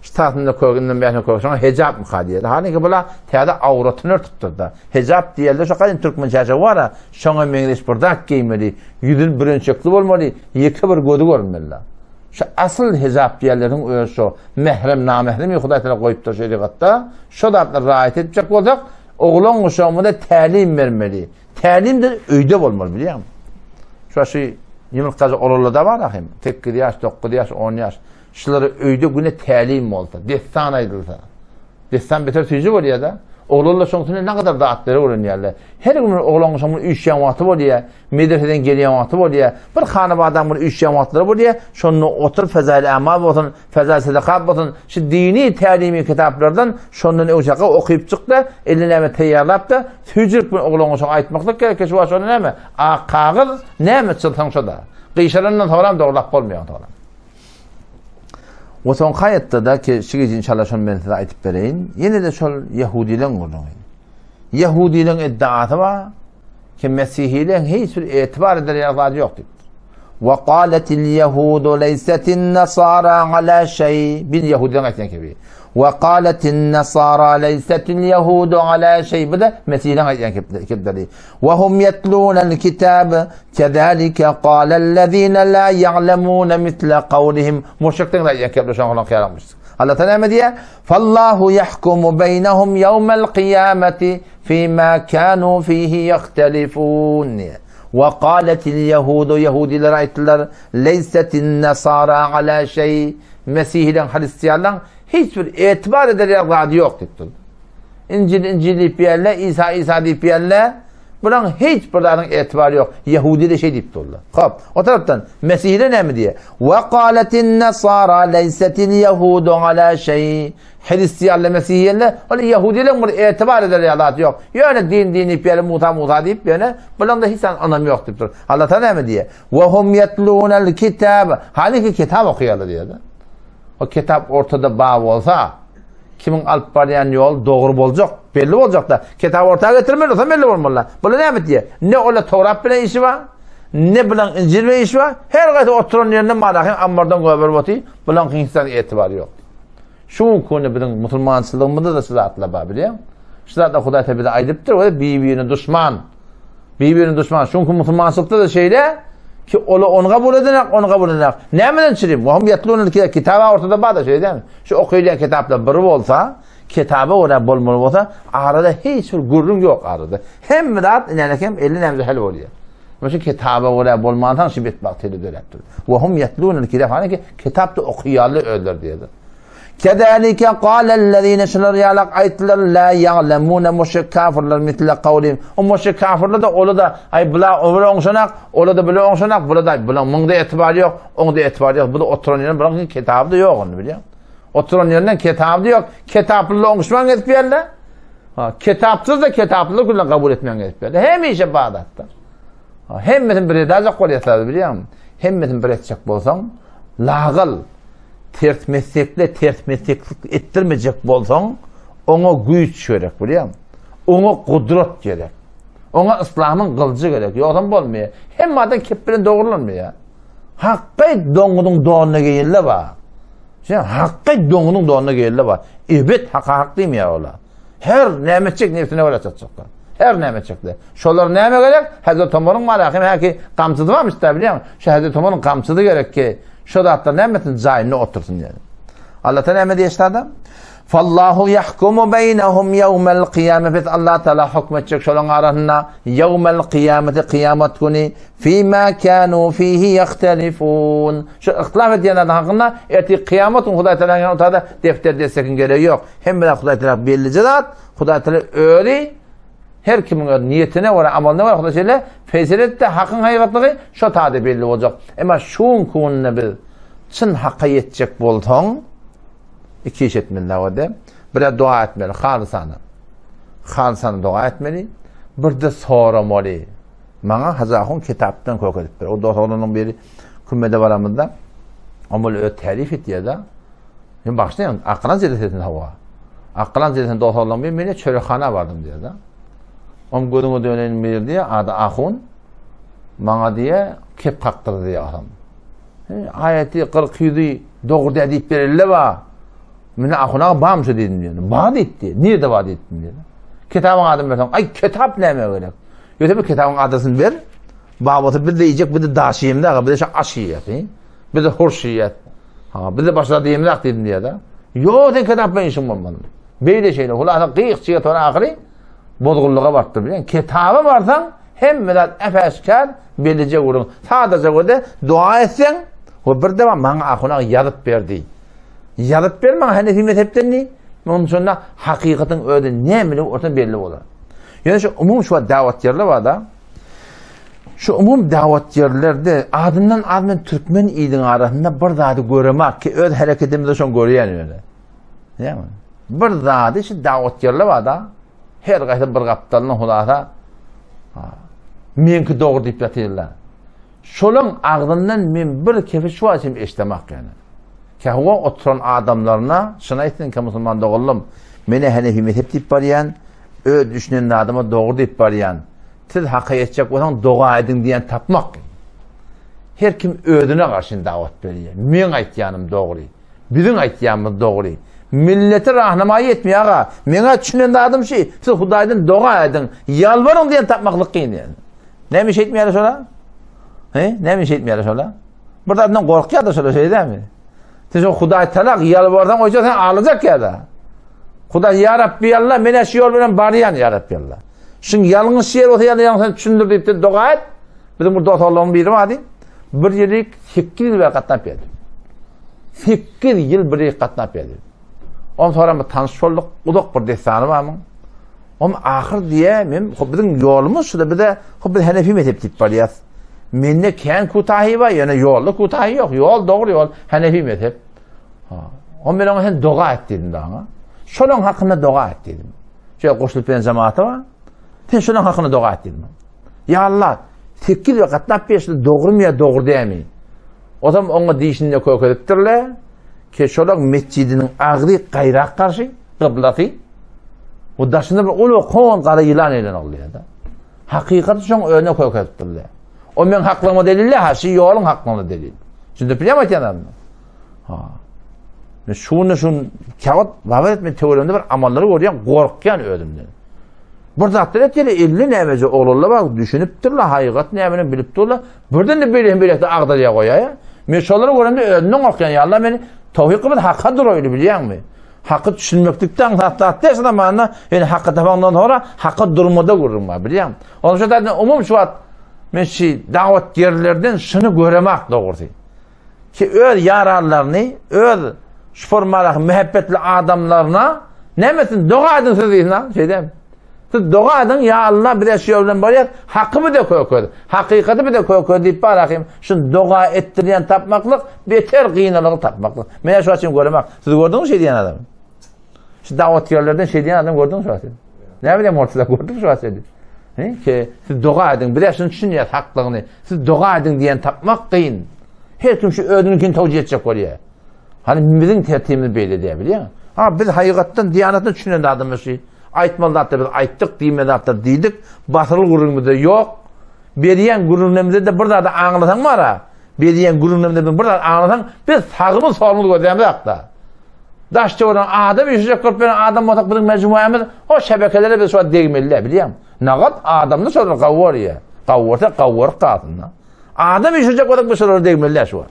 Speaker 1: ştatında koyduğundan bir yana koyduğundan hecap mukadiyeti. Halbuki bula teyada avratını örtüktür da. Hecap diyelde şu kadar Türkmen çarşı var ha, şuna mengiliş burdak giymeli, yüzün bürünçekli olmalı, yıkı bir gödü görmeli. Şu asıl hecap diyellerin ölçü o, mehrem namehrem Huday Teala koyup da şeriatta, şu da atlar rahat edecek olacak. Oğlan uşağıma da talim vermeli. Talim de öyde olmalı biliyor musun? Şu şey yumurtacı oğlanlar da var akım. 8 yaş, 9 yaş, 10 yaş. Şuları öyde güne talim oldu. Destan ayrılsa. Destan beter tüyücü oluyor da. Oğlanlar sonuçta ne kadar dağıtları öğreniyorlar. Her gün oğlan uşağımın 3 yamatı oluyor. Medreseden geliyor yamatı oluyor. Bir hanım adamın 3 yamatları oluyor. Şunu otur fezail amal olsun, fezail sadaka olsun. Şu dini talimi kitaplardan şunun uçağı okuyup çıktı. Eline teyarlap da tücrük bir oğlan uşağı aytmaklık gerekir. Şu aşağıda ne mi? Kağız ne mi çıltan şurada? Kıyışlarından sonra doğrulak olmuyor. O son hayatta da ki şimdi inşallah şunu ben size aytıp vereyim. Yine de şol Yahudilerin kurduğun. Yahudilerin iddiatı var ki Mesihiliğin hiçbir itibar eder yazıları yok deyip. وقالت اليهود ليست النصارى على شيء. بين يهود لغاية كبير. وقالت النصارى ليست اليهود على شيء. بدأ مسيح لغاية كبير. وهم يتلون الكتاب كذلك قال الذين لا يعلمون مثل قولهم. مشرك لغاية كبير. الله تعالى فالله يحكم بينهم يوم القيامة فيما كانوا فيه يختلفون. وقالت اليهود يهود لرأيت ليست النصارى على شيء. مسيحي'den Hristiyan'dan hiçbir etibar eder yok dedi. İncil deyip yerler, İsa deyip yerler. Bunun hiçbirinin etibarı yok. Yahudi de şey deyip durdular. Hop. O taraftan Mesih'de ne mi diye? وَقَالَتِ النَّصَارَى لَيْسَتِ الْيَهُودُ عَلَى شَيْءٍ. Hristiyanla Mesihiyerle öyle Yahudilerin bunu etibar eder yok. Yani din deyip yerler, muta deyip yerler. Bunun da hiç anlamı yok deyip durdular. Allah Teala ne mi diye? وَهُمْ يَتْلُونَ الْكِتَابَ. Halbuki kitap okuyorlar diye. O kitap ortada bağ olsa kimin alıp barayan yol doğru olacak, belli olacak da kitabı ortaya getirmiyorsa belli olmalı. Böyle ne mi diye? Ne öyle Tevrat bile işi var, ne bilen İncil bile işi var. Her gayet oturan yerine malakın ammardan göber batı, bilen insan itibarı yok. Şu konu bizim Müslümançılığımızda da sıratla bağ biliyor musun? Sıratla Huday Tepe'de aydıptır, o da birbirine düşman. Birbirine düşman. Çünkü Müslümançılıkta da şeyde ki onu kabul edenek. Ne meden çireyim? Vahum yatlûnel kitaba ortada bağda şey değil mi? Şu okuyulan kitapla biri olsa, kitabı oraya bolmalı olsa, arada hiç bir gurrun yok arada. Hem müdat, hem 50 nemzi hel oluyor. Mesela kitabı oraya bolmalıdan şibet baktıyla döleptir. Vahum yatlûnel kitaba, hani ki kitapta okuyalı öldür diyedir. Kedalike kâlellezîne şunlar yalak ayetler la ya'lemûne müşrik kafirler mitle kavlim. O müşrik kafirler de ola da ay bila öbür onşanak, ola da bila onşanak, bula da bila mında etibarı yok, onda etibarı yok. Bu da oturan yerine bırakın kitabı da yok onu biliyor musun? Oturan yerine kitabı da yok. Kitaplı onşman edip yerler. Kitapsız da kitaplı kullan kabul etmeyen edip yerler. Hem işe bağdattır. Hem metin bir edecek kol yatlardı biliyor musun? Hem metin bir edecek bolsan, lağıl. Ters mesleklik ettirmeyecek bolsan ona güç gerek biliyor musun? Ona kudret gerek. Ona İslam'ın kılıcı gerek. Yoktan olmuyor. Hem adam keplerin doğrulanmıyor. Hakkı dongunun doğruna gelirler var. Hakkı dongunun doğruna gelirler var. Evet hak değil mi ya ola? Her nimetçek nefsine öyle çatacaklar. Her nimetçekler. Şolar neyme gerek? Hazreti Ömer'in malakim herki kamçıdı varmış da biliyor musun? Şu Hazreti Ömer'in kamçıdı gerek ki şu da hatta nimetin zahirine otursun yani. Allah Teala ne diye işte adam? Fallahu yahkumu beynehum yevmel kıyamet. Allah Teala hükmetecek şoların arasında yevmel kıyameti kıyamet günü fîmâ kânû fîhî yehtelifûn. Şu ihtilaf ediyenlerden hakkında eti kıyametin Huday Teala'nın ortada defter destek'in gereği yok. Hem de Huday Teala belli zat, Huday Teala öyle her kimin niyetine var, amalına var, Huday feyselette hakkın hayratlığı şu tadı belli olacak. Ama şun kununa bir çın hakka yetecek bolton iki iş etmeli o da. Bir dua etmeli, halisana dua etmeli. Bir de soramalı. Bana hazahun kitaptan kokudip bir. O doktorunun biri kümmede varamında. Ama öyle tarif et ya da. Şimdi başlayalım. Aklan zedetin hava. Aklan zedetin doktorunun biri beni çörekhana vardım diye da. Onun gözüme dönelim bilir diye adı ahun. Bana diye kep kaktırdı diye adam. Ayeti 47 doğru deyip verirler var. Mine ahuna bağımsı dedim diyor. Vaat etti. Nerede vaat ettin diyor. Kitabın adını versen. Ay kitap ne mi gerek? Yoksa bir kitabın adını ver. Bağbatı bir de yiyecek bir de daşiyemde. Bir de aşiyet. Bir de hurşiyet. Bir de başladı yemek dedim diye da. Yok sen kitap ben işim olmadım. Böyle şeyler. Hulasa kıyıkçıya sonra ahiri bozgulluğa baktı biliyor musun? Kitabı varsan hem medat efeşkar belirce vurun. Sadece orada dua etsen o bir defa bana ahuna yazıp verdi. Yazıp verme Hanefi mezhepten ne? Onun sonra hakikatin öyle ne mi ortadan belli olur. Yani şu umum şu davet yerleri var da. Şu umum davet yerlerde adından Türkmen iyiliğin arasında bir daha da göremek ki öyle hareketimizde şu görüyen öyle. Değil mi? Bir daha da şu davet yerleri var da. Her gayet bir kaptanın hulasa menki doğru deyip yatırlar. Şolun ağzından men bir kefe şu açım eşlemek yani. Kahva oturan adamlarına şuna etsin ki Müslüman doğullum. Mene Hanefi mezhep deyip barayan, düşünen adama doğru deyip barayan. Siz hakka yetecek olan dua edin diyen tapmak. her kim ödüne karşı davet veriyor. Men aytyanım doğru. Bizim aytyanımız doğru. Milleti rahnamayı etmiyor ağa. Mena düşünen de adım şey. Siz Hudaydan dua edin. Yalvarın diyen tapmaklık kıyın yani. Neymiş etmiyor şöyle? Neymiş etmiyor şöyle? Burada adından korkuyor da şöyle şey değil mi? Siz o Huday talak yalvardan koyacak sen ağlayacak ya da. Huday ya Rabbi Allah mene şu yol veren bariyan ya Rabbi Allah. Şimdi yalnız şiir ortaya sen düşündür deyip de dua et. Bizim burada otalığın biri var değil. Bir yıllık 8 yıl ve katnap yedim. 8 yıl bir yıl katnap yedim. Ondan sonra tanış olduk, uduk bir destanı var mı? Ama ahir diye, bizim yolumuz şurada bir de bir Hanefi mezhep tip var ya. Mende kendi kutahi var, yani yollu kutahi yok. Yol doğru yol, Hanefi mezhep. Ama ben ona sen dua et dedim daha. Şunun hakkında dua et dedim. Şöyle koşulup ben cemaati var. Sen şunun hakkında dua et dedim. Ya Allah, 8 vakit ne yapıyorsun? Doğru mu ya doğru değil mi? O zaman ona deyişinde koyup ediptirler. Ki şolak mescidinin ağrı kayrak karşı kıblası. O daşında bir ulu kon kara yılan eyle oluyor da. Hakikati şun önüne koyup ediptirler. O men haklama delille ha, şey yolun haklama delil. Şimdi biliyor musun yanarını? Şunu kağıt vaver etme teorimde bir amalları görüyen korkuyan ödümden. Burada atlet yeri 50 nevece oğlurla bak düşünüptürler, hakikat nevini biliptürler. Buradan da böyle ağdarıya koyaya. Meşaları görünce ödümden korkuyan ya Allah beni tevhid hakkadır öyle biliyor musun? Hakkı düşünmeklikten hatta zamanında yani hakkı tabandan sonra hakkı durmada görürüm biliyor musun? Onun için de umum şu at davet yerlerden şunu göremek doğrusu. Ki öyle yararlarını, öyle şformalak mühebbetli adamlarına ne mesin dua edin siz izna şey değil mi? Siz dua edin ya Allah bir de şu yoldan bari hakkı bir de koy. Hakikati bir de koy deyip bakayım. Şunu dua ettiriyen tapmaklık beter kıyınalığı tapmaklık. Mene şu açayım görmek. Siz gördünüz mü şey diyen adamı? Şu davet yerlerden şey diyen adam gördünüz mü şu açayım? Ne bileyim ortada gördünüz mü şu açayım? Ki siz dua edin bir de şunu düşünün hakkını. Siz dua edin diyen tapmak kıyın. Her kim şu ödününkini tavcih edecek oraya. Hani bizim tertibimizi belli diye biliyor musun? Ha biz hakikatten diyanetini düşünen de adamı şey. Aytmalı da biz ayttık, diymeli da deydik. Basılı gururumuzda yok. Beriyen gururumuzda da burada da anlatan var ha. Beriyen gururumuzda burada anlatan biz sağımız sorumluluk ödeyemiz hatta. Daşça olan adam, yaşayacak korkmayan adam otak bizim mecmuayımız o şebekelere biz şu an değmeliler biliyor musun? Nagat adamını sonra kavvar ya. Kavvarsa kavvar kalsın. Adam yaşayacak otak biz sonra değmeliler şu an.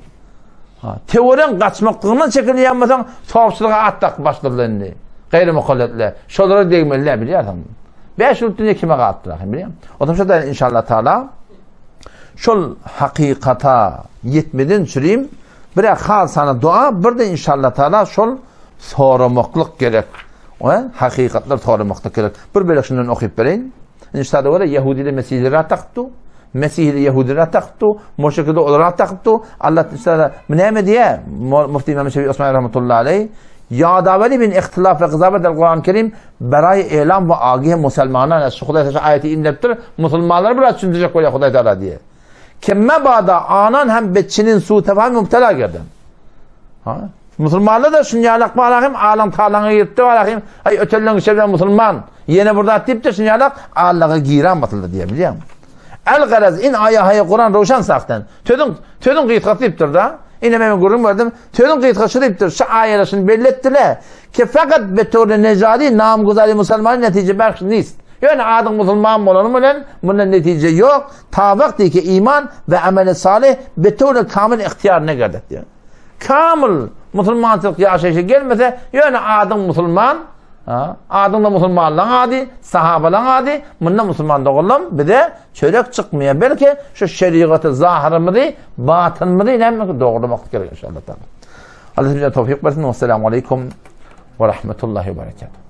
Speaker 1: Teoriden kaçmaklığından çekildi yanmasan sorumsuzluğa attak başlarlarını. Gayrimukalletler. Şolara değmeliler biliyor musun? 5 yıl dünya kime kaldılar biliyor musun? O zaman şurada inşallah Teala şol hakikata yetmeden süreyim. Bir hal sana dua, bir de inşallah Teala şol soramaklık gerek. O hakikatler soramaklık gerek. Bir böyle şundan okuyup vereyim. İnşallah öyle Yahudili Mesihliler taktı. Mesihli Yahudiler taktı. Müşrikler olarak taktı. Allah inşallah ne diye Mufti İmam Şafii Osman rahmetullahi aleyh yadaveri bin ihtilaf ve gızabetel Kur'an-ı Kerim beray elam ve agihe Müslümanlar Huday Teala ayeti inleptir. Müslümanlar biraz düşünecek koya Huday Teala diye. Kemme bağda anan hem betçinin su tefahim müptela girdi. Müslümanlar da şunyalak bağlayayım alam talağına yırttı bağlayayım. Ay ötellen işlerden Müslüman. Yine burada atayıp da şunyalak Allah'a giren batıldı diye biliyor musun? El-garaz in ayahaya Kur'an roşan saktan. Tözün kıyıtkası deyiptir da. Yine ben görürüm verdim. Tözün kıyıtkası deyiptir. Şu ayarasını belli ettiler. Ki fakat betorlu nezari nam güzali Müslümanın netice berkşi nist. Yani adın Müslüman olanı bilen bunun netice yok. Ta vakti ki iman ve amel-i salih betorlu kamil ihtiyarına geldik diyor. Kamil Müslümanlık yaşayışı gelmese yani adın Müslüman adın da Müslümanlığın adi, sahabalan adi, bundan Müslüman doğulam bir de çörek çıkmaya belki şu şeriatı zahir mıdır, batın mıdır ne doğrulamak gerekiyor inşallah. Allah size tevfik versin. Vesselamu aleyküm ve rahmetullahi ve berekatuhu.